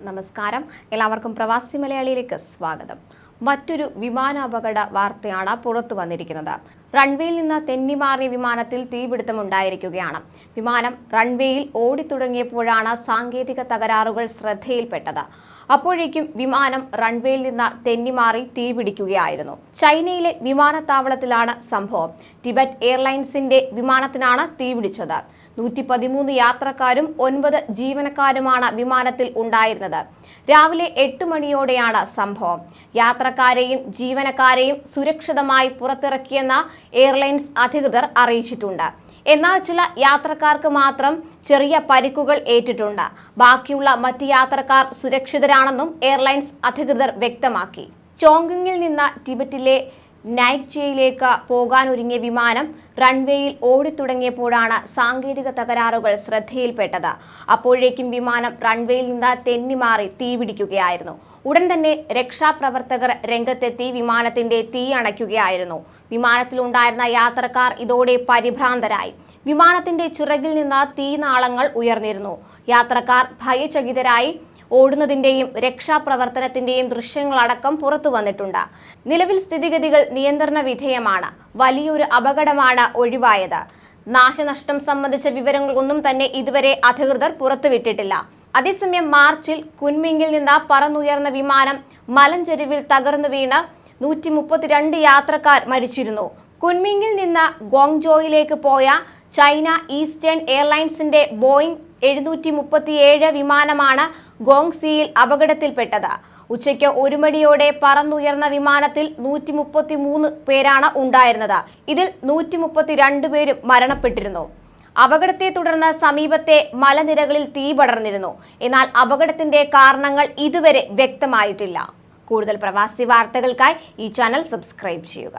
നമസ്കാരം, എല്ലാവർക്കും പ്രവാസി മലയാളിയിലേക്ക് സ്വാഗതം. മറ്റൊരു വിമാനാപകട വാർത്തയാണ് പുറത്തു വന്നിരിക്കുന്നത്. റൺവേയിൽ നിന്ന് തെന്നിമാറിയ വിമാനത്തിൽ തീപിടുത്തമുണ്ടായിരിക്കുകയാണ്. വിമാനം റൺവേയിൽ ഓടിത്തുടങ്ങിയപ്പോഴാണ് സാങ്കേതിക തകരാറുകൾ ശ്രദ്ധയിൽപ്പെട്ടത്. അപ്പോഴേക്കും വിമാനം റൺവേയിൽ നിന്ന് തെന്നിമാറി തീപിടിക്കുകയായിരുന്നു. ചൈനയിലെ വിമാനത്താവളത്തിലാണ് സംഭവം. ടിബറ്റ് എയർലൈൻസിന്റെ വിമാനത്തിനാണ് തീപിടിച്ചത്. 113 യാത്രക്കാരും 9 ജീവനക്കാരുമാണ് വിമാനത്തിൽ ഉണ്ടായിരുന്നത്. രാവിലെ 8 മണിയോടെയാണ് സംഭവം. യാത്രക്കാരെയും ജീവനക്കാരെയും സുരക്ഷിതമായി പുറത്തിറക്കിയെന്ന് എയർലൈൻസ് അധികൃതർ അറിയിച്ചിട്ടുണ്ട്. എന്നാൽ ചില യാത്രക്കാർക്ക് മാത്രം ചെറിയ പരിക്കുകൾ ഏറ്റിട്ടുണ്ട്. ബാക്കിയുള്ള മറ്റ് യാത്രക്കാർ സുരക്ഷിതരാണെന്നും എയർലൈൻസ് അധികൃതർ വ്യക്തമാക്കി. ചോങ്ഗിങ്ങിൽ നിന്ന് ടിബറ്റിലെ നൈറ്റ്ജയിലേക്ക് പോകാനൊരുങ്ങിയ വിമാനം റൺവേയിൽ ഓടിത്തുടങ്ങിയപ്പോഴാണ് സാങ്കേതിക തകരാറുകൾ ശ്രദ്ധയിൽപ്പെട്ടത്. അപ്പോഴേക്കും വിമാനം റൺവേയിൽ നിന്ന് തെന്നിമാറി തീപിടിക്കുകയായിരുന്നു. ഉടൻ തന്നെ രക്ഷാപ്രവർത്തകർ രംഗത്തെത്തി വിമാനത്തിന്റെ തീ അണയ്ക്കുകയായിരുന്നു. വിമാനത്തിലുണ്ടായിരുന്ന യാത്രക്കാർ ഇതോടെ പരിഭ്രാന്തരായി. വിമാനത്തിന്റെ ചിറകിൽ നിന്ന് തീനാളങ്ങൾ ഉയർന്നിരുന്നു. യാത്രക്കാർ ഭയചകിതരായി. ഓടുന്നതിന്റെയും രക്ഷാപ്രവർത്തനത്തിന്റെയും ദൃശ്യങ്ങളടക്കം പുറത്തു വന്നിട്ടുണ്ട്. നിലവിൽ സ്ഥിതിഗതികൾ നിയന്ത്രണ വിധേയമാണ്. വലിയൊരു അപകടമാണ് ഒഴിവായത്. നാശനഷ്ടം സംബന്ധിച്ച വിവരങ്ങൾ ഒന്നും തന്നെ ഇതുവരെ അധികൃതർ പുറത്തുവിട്ടിട്ടില്ല. അതേസമയം മാർച്ചിൽ കുൻമിങ്ങിൽ നിന്ന് പറന്നുയർന്ന വിമാനം മലഞ്ചെരുവിൽ തകർന്നു വീണ് 132 യാത്രക്കാർ മരിച്ചിരുന്നു. കുൻമിങ്ങിൽ നിന്ന് ഗോങ്ജോയിലേക്ക് പോയ ചൈന ഈസ്റ്റേൺ എയർലൈൻസിന്റെ ബോയിംഗ് 737 വിമാനമാണ് ഗോങ്സിയിൽ അപകടത്തിൽപ്പെട്ടത്. ഉച്ചയ്ക്ക് 1 മണിയോടെ പറന്നുയർന്ന വിമാനത്തിൽ 133 പേരാണ് ഉണ്ടായിരുന്നത്. ഇതിൽ 132 പേരും മരണപ്പെട്ടിരുന്നു. അപകടത്തെ തുടർന്ന് സമീപത്തെ മലനിരകളിൽ തീ പടർന്നിരുന്നു. എന്നാൽ അപകടത്തിന്റെ കാരണങ്ങൾ ഇതുവരെ വ്യക്തമായിട്ടില്ല. കൂടുതൽ പ്രവാസി വാർത്തകൾക്കായി ഈ ചാനൽ സബ്സ്ക്രൈബ് ചെയ്യുക.